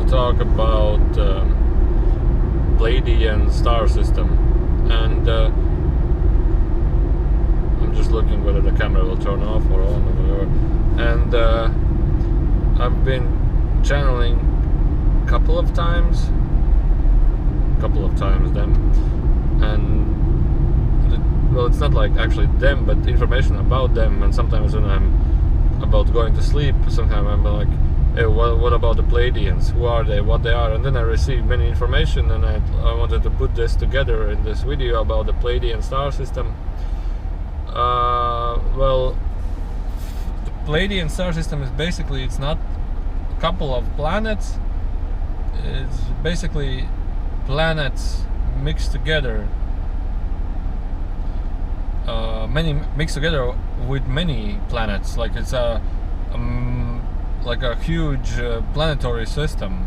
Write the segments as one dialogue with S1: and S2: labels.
S1: talk about Pleiadian star system, and I'm just looking whether the camera will turn off or on or whatever. And I've been channeling a couple of times them, and well, it's not like actually them, but information about them. And sometimes when I'm about going to sleep, sometimes I'm like, hey, what about the Pleiadians? Who are they? What they are? And then I receive many information, and I wanted to put this together in this video about the Pleiadian star system. Well, the Pleiadian star system is basically, it's not a couple of planets. It's basically planets mixed together. Many mixed together with many planets. Like it's a huge planetary system,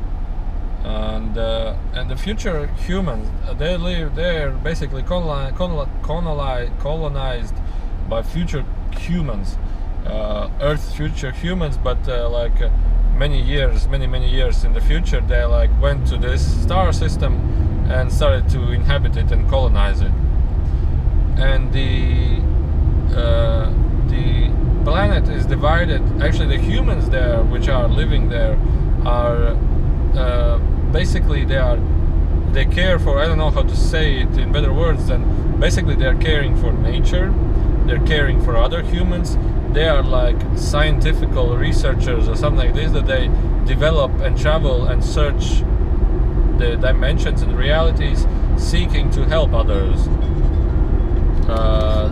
S1: and the future humans, they're basically colonized by future humans, Earth future humans, but many years in the future, they went to this star system and started to inhabit it and colonize it. And the planet is divided. Actually, the humans there, which are living there, are basically they care for, I don't know how to say it in better words than, basically they're caring for nature, they're caring for other humans. They are like scientific researchers or something like this, that they develop and travel and search the dimensions and realities, seeking to help others.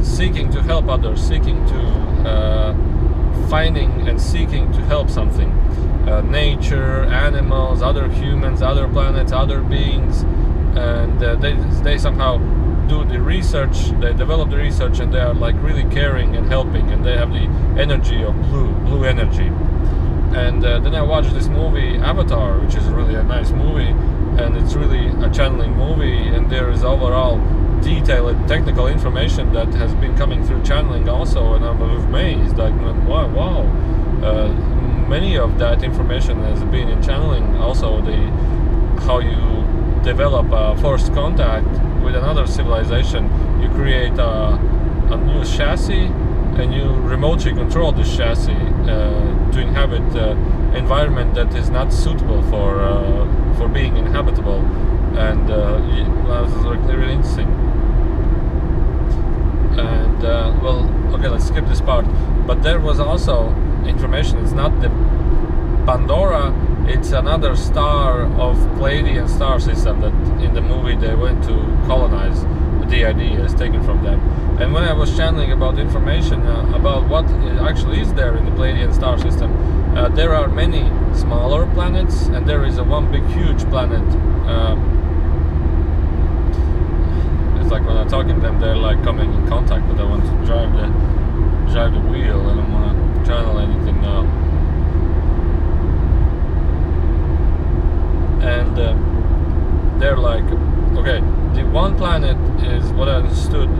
S1: Seeking to finding and seeking to help something, nature, animals, other humans, other planets, other beings, and they somehow do the research, they develop the research, and they are really caring and helping, and they have the energy of blue energy. And then I watched this movie Avatar, which is really a nice movie, and it's really a channeling movie, and there is overall detailed technical information that has been coming through channeling also, and I'm amazed, wow, many of that information has been in channeling. Also how you develop a first contact with another civilization, you create a new chassis, and you remotely control this chassis to inhabit environment that is not suitable for being inhabitable. And this is really interesting. And well, okay, let's skip this part. But there was also information. It's not the Pandora, it's another star of Pleiadian star system that in the movie they went to colonize. The idea is taken from them. And when I was channeling about information about what actually is there in the Pleiadian star system, there are many smaller planets, and there is one big huge planet. It's like when I'm talking to them, they're coming in contact, but I want to drive the wheel. I don't want to channel anything now. And they're okay, the one planet is what I understood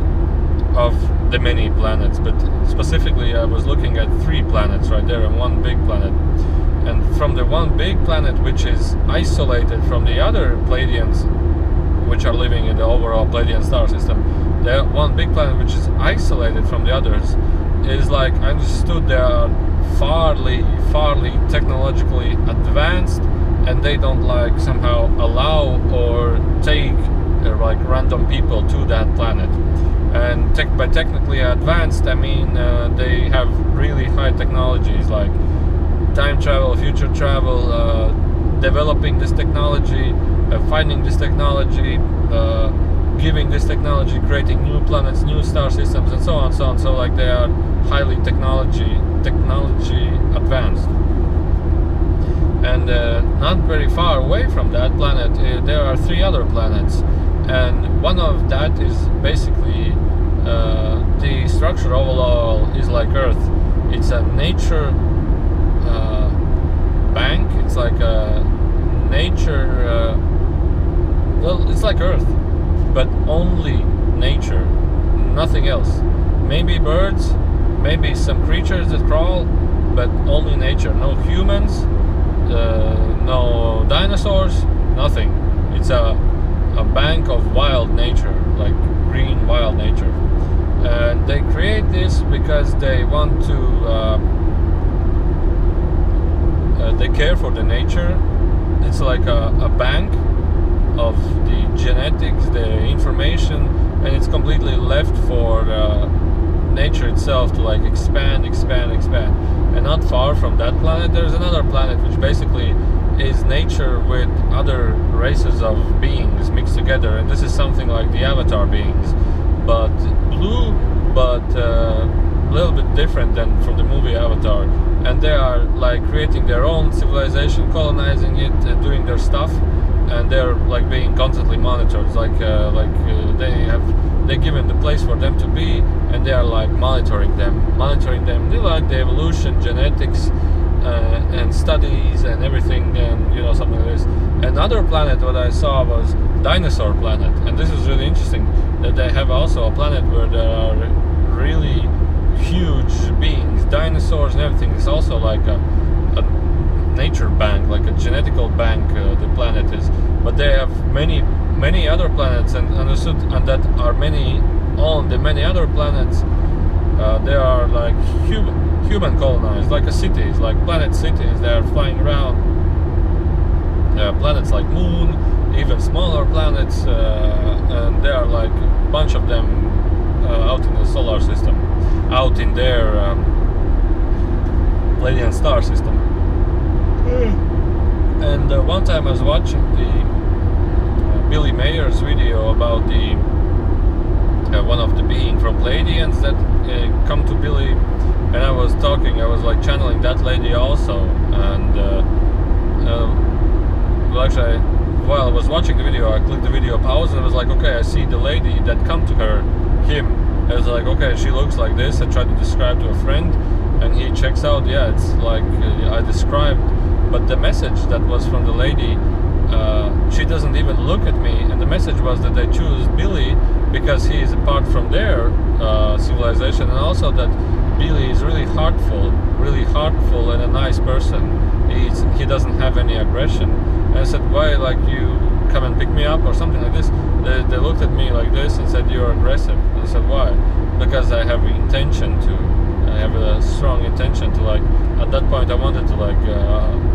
S1: of the many planets, but specifically I was looking at 3 planets right there and one big planet. And from the one big planet, which is isolated from the other Pleiadians, which are living in the overall Pleiadian star system, the one big planet which is isolated from the others is I understood they are farly technologically advanced, and they don't somehow allow or take random people to that planet. And by technically advanced, I mean they have really high technologies like time travel, future travel, developing this technology, finding this technology, giving this technology, creating new planets, new star systems, and so on. So they are highly technology advanced. And not very far away from that planet, there are 3 other planets, and one of that is basically the structure overall is like Earth. It's a nature bank. It's like a nature. Well, it's like Earth, but only nature, nothing else. Maybe birds, maybe some creatures that crawl, but only nature. No humans, no dinosaurs. dinosaurs, nothing. It's a bank of wild nature, like green wild nature. And they create this because they want to they care for the nature. It's like a bank of the genetics, the information, and it's completely left for nature itself to like expand. And not far from that planet there's another planet which basically is nature with other races of beings mixed together, and this is something like the Avatar beings, but blue, but a little bit different than from the movie Avatar. And they are like creating their own civilization, colonizing it, doing their stuff, and they're like being constantly monitored. It's like they given the place for them to be, and they are like monitoring them. They like the evolution, genetics, and studies and everything, and you know, something like this. Another planet what I saw was dinosaur planet, and this is really interesting that they have also a planet where there are really huge beings, dinosaurs and everything. It's also like a nature bank, like a genetical bank, the planet is. But they have many other planets, and understood, and that are on the many other planets they are like human colonized, like a cities, like planet cities. They are flying around. Planets like Moon, even smaller planets, and there are like a bunch of them out in the solar system, out in their Pleiadian star system. And one time I was watching the Billy Mayer's video about the one of the being from Pleiadians that come to Billy, and I was like channeling that lady also. And well, actually, while I was watching the video, I clicked the video pause, and I was like, okay, I see the lady that come to him. I was like, okay, she looks like this. I tried to describe to a friend, and he checks out, yeah, it's like I described. But the message that was from the lady, she doesn't even look at me, and the message was that they choose Billy because he is apart from their civilization, and also that Billy is really heartful and a nice person. He doesn't have any aggression. And I said, why, like, you come and pick me up or something like this? They looked at me like this and said, you're aggressive. And I said, why? Because I have a strong intention to, like, at that point I wanted to like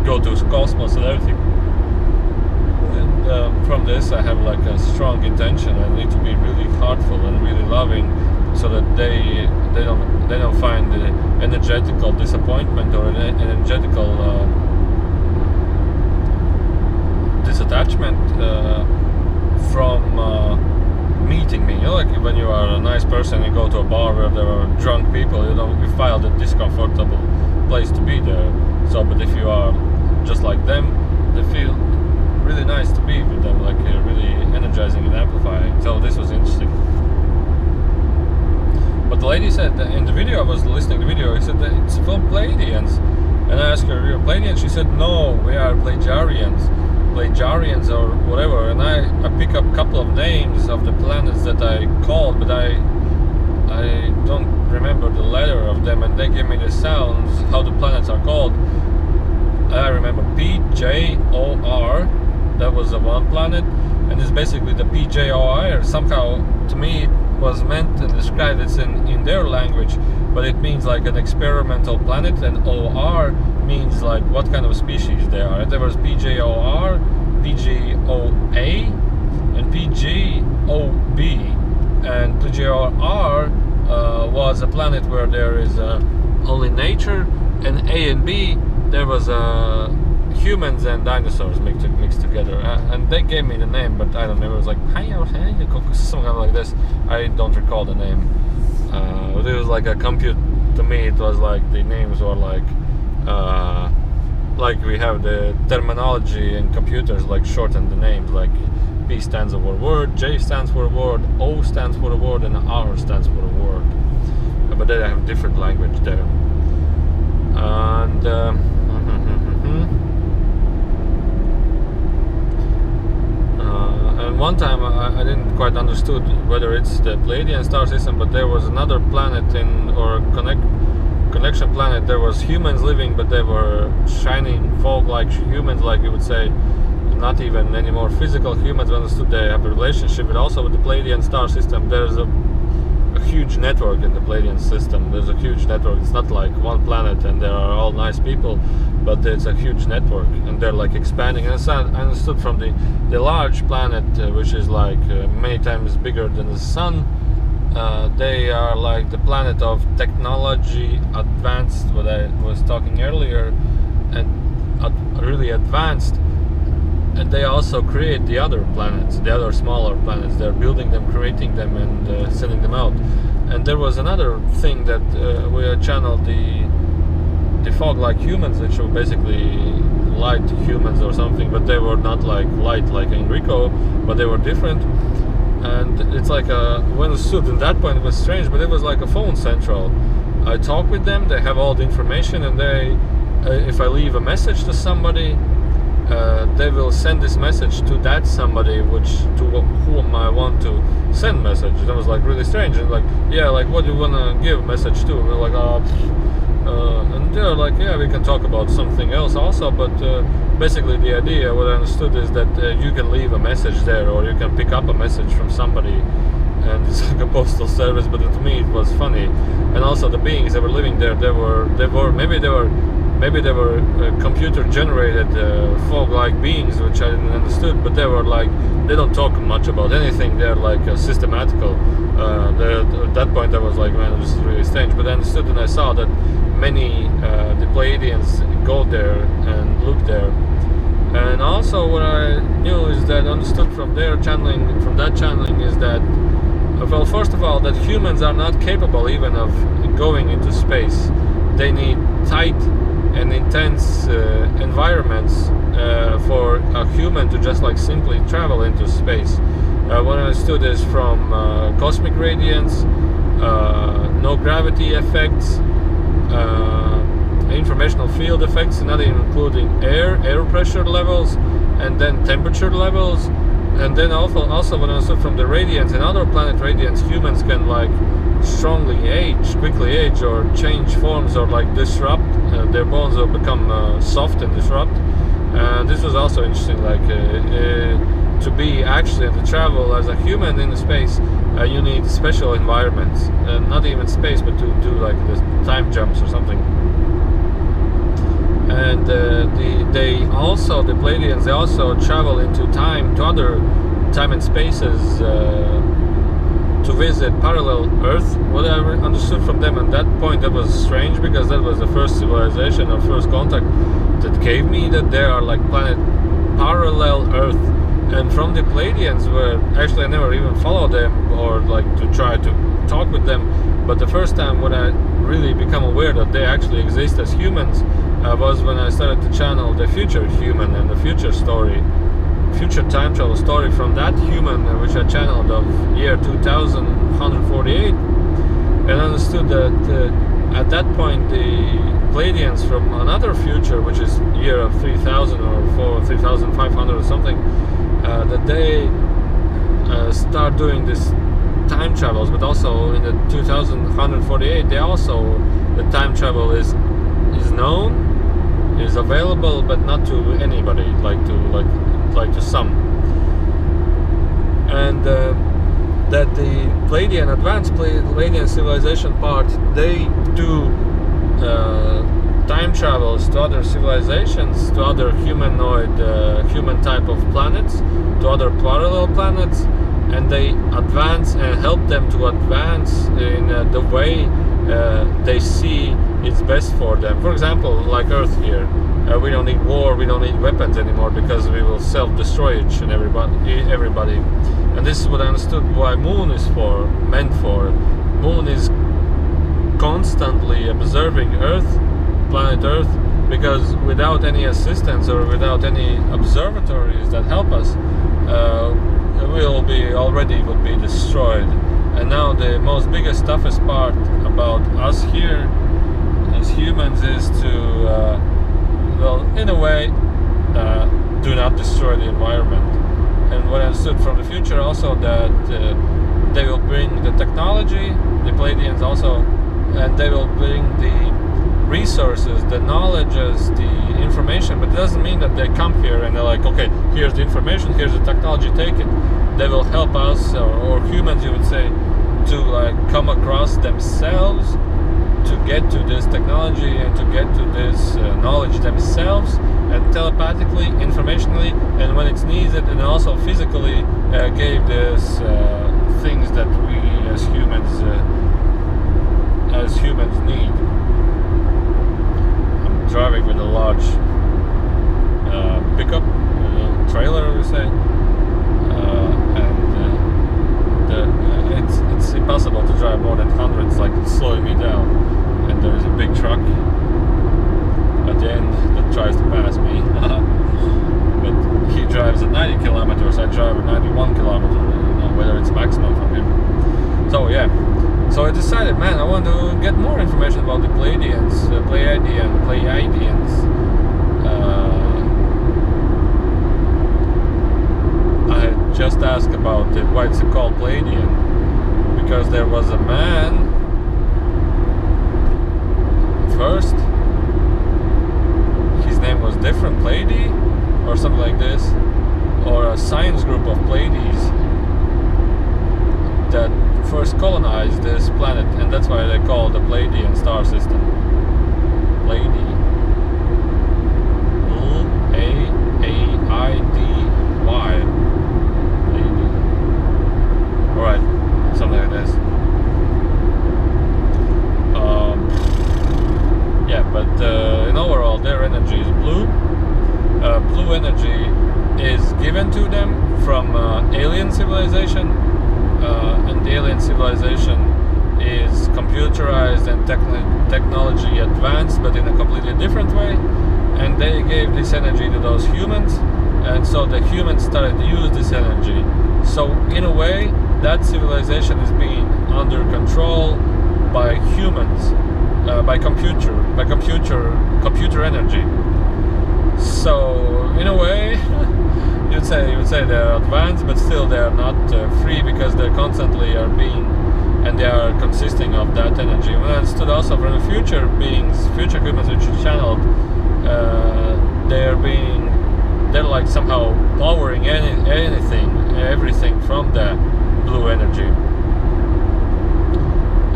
S1: go to cosmos and everything. And from this I have like a strong intention. I need to be really heartful and really loving, so that they don't find the energetical disappointment or an energetical disattachment from meeting me. You know, like when you are a nice person and go to a bar where there are drunk people, you feel the discomfortable place to be there. So, but if you are just like them, they feel really nice to be with them, like really energizing and amplifying. So this was interesting. But the lady said that in the video, I was listening to the video, he said that it's from Pleiadians. And I asked her, are you Pleiadians? She said, no, we are Pleiadians or whatever. And I pick up a couple of names of the planets that I called, but I don't remember the letter of them, and they give me the sounds, how the planets are called. I remember PJOR, that was the one planet, and it's basically the PJOR. Somehow, to me, it was meant to describe it's in their language, but it means like an experimental planet, and OR means like what kind of species they are. There was PJOR, PGOA, and PGOB, and PJOR was a planet where there is only nature, and A and B there was humans and dinosaurs mixed together, and they gave me the name, but I don't know, it was like something like this. I don't recall the name. It was like a compute. To me, it was like the names were like we have the terminology in computers, like shorten the names, like P stands for a word, J stands for a word, O stands for a word, and R stands for a word. But they have different language there. And and one time I didn't quite understood whether it's the Pleiadian star system, but there was another planet connection planet. There was humans living, but they were shining fog like humans, like you would say, not even any more physical humans. We understood they have a relationship, but also with the Pleiadian star system, there's a huge network in the Pleiadian system. There's a huge network. It's not like one planet and there are all nice people, but it's a huge network, and they're like expanding. And I understood from the large planet, which is like many times bigger than the sun. They are like the planet of technology advanced, what I was talking earlier, and really advanced. And they also create the other planets, the other smaller planets. They're building them, creating them, and sending them out. And there was another thing that we channeled the fog-like humans, which were basically light humans or something, but they were not like light like Enrico, but they were different. And it's like when I stood at that point, it was strange, but it was like a phone central. I talk with them, they have all the information, and they, if I leave a message to somebody, they will send this message to that somebody, to whom I want to send message. That was like really strange. And like, yeah, like what do you wanna give message to? And we're like, and they're like, yeah, we can talk about something else also, but basically the idea, what I understood, is that you can leave a message there, or you can pick up a message from somebody, and it's like a postal service. But to me it was funny. And also the beings that were living there, maybe they were computer generated fog-like beings, which I didn't understood, but they were like, they don't talk much about anything. They're like systematical. At that point I was like, man, this is really strange. But I understood, and I saw that many the Pleiadians go there and look there. And also what I knew is that, understood from that channeling, is that, well, first of all, that humans are not capable even of going into space. They need tight and intense environments for a human to just like simply travel into space. What I understood is from cosmic radiance, no gravity effects, informational field effects, not even including air pressure levels, and then temperature levels. And then also what I understood from the radiance and other planet radiance, humans can like quickly age, or change forms, or like disrupt. Their bones will become soft and disrupt. This was also interesting, like to be actually and to travel as a human in space, you need special environments, not even space, but to do like the time jumps or something. And the Pleiadians, they also travel into time, to other time and spaces, to visit parallel Earth. What I understood from them at that point, that was strange, because that was the first civilization or first contact that gave me that there are like planet parallel Earth. And from the Pleiadians, where actually I never even followed them or like to try to talk with them, but the first time when I really become aware that they actually exist as humans was when I started to channel the future human and the future time travel story from that human, which I channeled of year 2148, and understood that at that point the Pleiadians from another future, which is year of 3000 or 3500 or something, that they start doing this time travels. But also in the 2148, they also, the time travel is known, is available, but not to anybody, like to some. And that the Pleiadian, advanced Pleiadian civilization part, they do time travels to other civilizations, to other humanoid, human type of planets, to other parallel planets, and they advance and help them to advance in the way they see it's best for them. For example, like Earth here, we don't need war, we don't need weapons anymore, because we will self-destroy each and everybody. And this is what I understood why Moon is meant for. Moon is constantly observing Earth, planet Earth, because without any assistance or without any observatories that help us, would be destroyed. And now the most biggest, toughest part about us here as humans is to, well, in a way, do not destroy the environment. And what I understood from the future also, that they will bring the technology, the Pleiadians also, and they will bring the resources, the knowledges, the information, but it doesn't mean that they come here and they're like, okay, here's the information, here's the technology, take it. They will help us, or humans, you would say, to like come across themselves, to get to this technology and to get to this knowledge themselves, and telepathically, informationally, and when it's needed, and also physically gave this things that we as humans need. I'm driving with a large pickup, trailer, we say, and it's impossible to drive more than 100. It's like it's slowing me down, and there is a big truck at the end that tries to pass me. But he drives at 90 kilometers, I drive at 91 kilometers. I don't know whether it's maximum from him. So yeah, so I decided, man, I want to get more information about the Pleiadians. I just asked about it, why it's called Pleiadian, because there was a man first, his name was different, Pleiadi or something like this, or a science group of Pleiades that first colonized this planet, and that's why they call it the Pleiadian star system. Pleiadi. L-A-A-I-D-Y. Pleiadi. Alright, something like this. Yeah, but in overall, their energy is blue. Blue energy is given to them from alien civilization, and the alien civilization is computerized and technology advanced, but in a completely different way. And they gave this energy to those humans, and so the humans started to use this energy. So in a way, that civilization is being under control by humans, by computer energy. So in a way, you would say they're advanced, but still they are not free, because they constantly are being, and they are consisting of that energy. When I understood also from the future beings, future humans which are channeled, they're like somehow powering everything from the blue energy.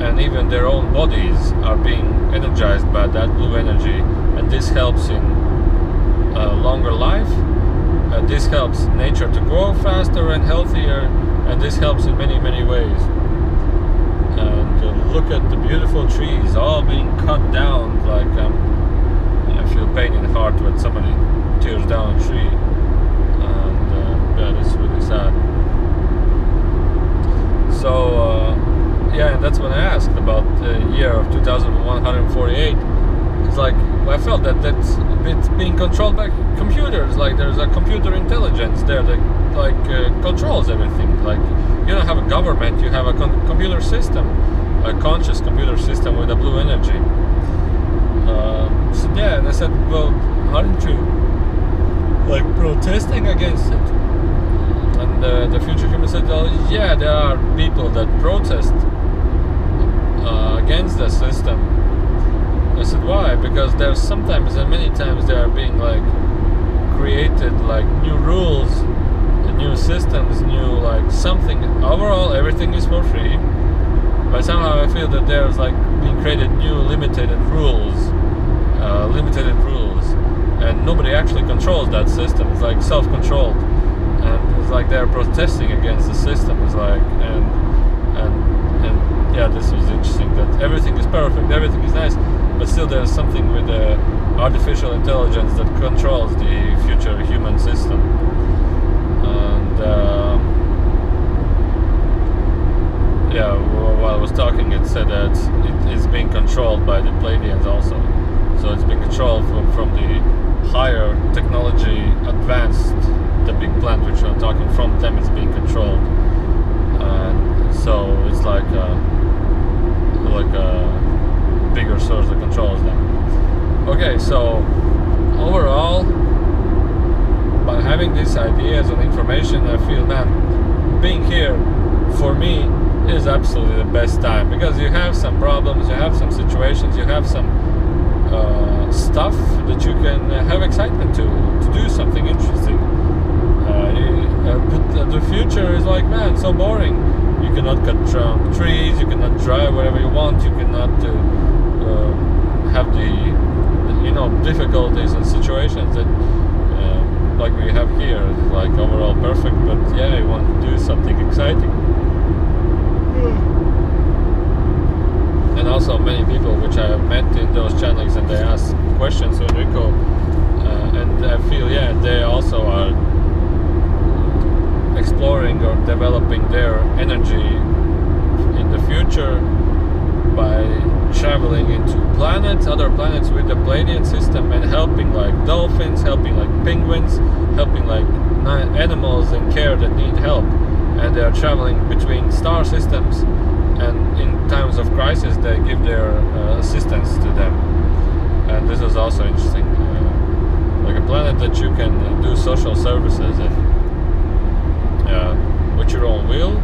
S1: And even their own bodies are being energized by that blue energy, and this helps in longer life. This helps nature to grow faster and healthier, and this helps in many ways. And look at the beautiful trees all being cut down. Like I feel pain in the heart when somebody tears down a tree, and that is really sad. So yeah, and that's when I asked about the year of 2148. It's like I felt that it's being controlled by computers. Like there's a computer intelligence there that like controls everything. Like you don't have a government, you have a computer system, a conscious computer system with a blue energy. So yeah, and I said, well, aren't you like protesting against it? And the future human said, oh yeah, there are people that protest against the system. I said, why? Because there's sometimes and many times they are being like created like new rules, new systems, new like something. Overall, everything is for free, but somehow I feel that there's like being created new limited rules, and nobody actually controls that system. It's like self-controlled, and it's like they're protesting against the system. It's like and yeah, this was interesting that everything is perfect, everything is nice, but still there's something with the artificial intelligence that controls the future human system. And yeah, while I was talking, it said that it is being controlled by the Pleiadians also. So it's being controlled from the higher technology advanced, the big plant which I'm talking from them is being controlled. And so it's like a bigger source that controls them. Okay, so overall, by having these ideas and information, I feel, man, being here for me is absolutely the best time, because you have some problems, you have some situations, you have some stuff that you can have excitement to do something interesting. But the future is like, man, so boring. You cannot cut down trees, you cannot drive wherever you want, you cannot have the difficulties and situations that like we have here. It's like overall perfect, but yeah, you want to do something exciting. And also many people which I have met in those channels, and they ask questions to Enrico, and I feel they also are exploring or developing their energy in the future by traveling into other planets with the Pleiadian system, and helping like dolphins, helping like penguins, helping like animals in care that need help. And they are traveling between star systems, and in times of crisis they give their assistance to them. And this is also interesting, like a planet that you can do social services in with your own will.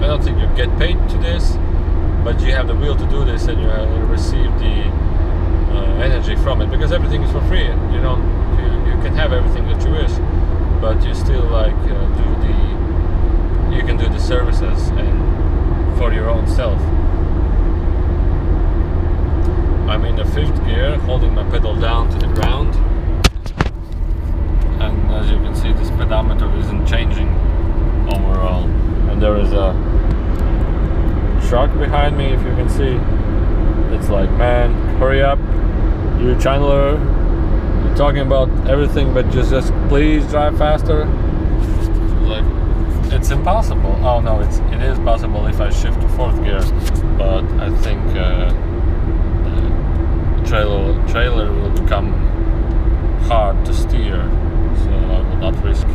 S1: I don't think you get paid to this, but you have the will to do this, and you receive the energy from it, because everything is for free. You can have everything that you wish, but you still like you can do the services and for your own self. I'm in the 5th gear, holding my pedal down to the ground, and as you can see, the speedometer isn't changing overall. And there is a truck behind me, if you can see. It's like, man, hurry up, you Chandler, you're talking about everything, but just please drive faster. Like, it's impossible. Oh no, it is possible if I shift to 4th gear, but I think the trailer will become hard to steer, so I will not risk.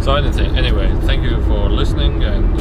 S1: So anyway, thank you for listening, and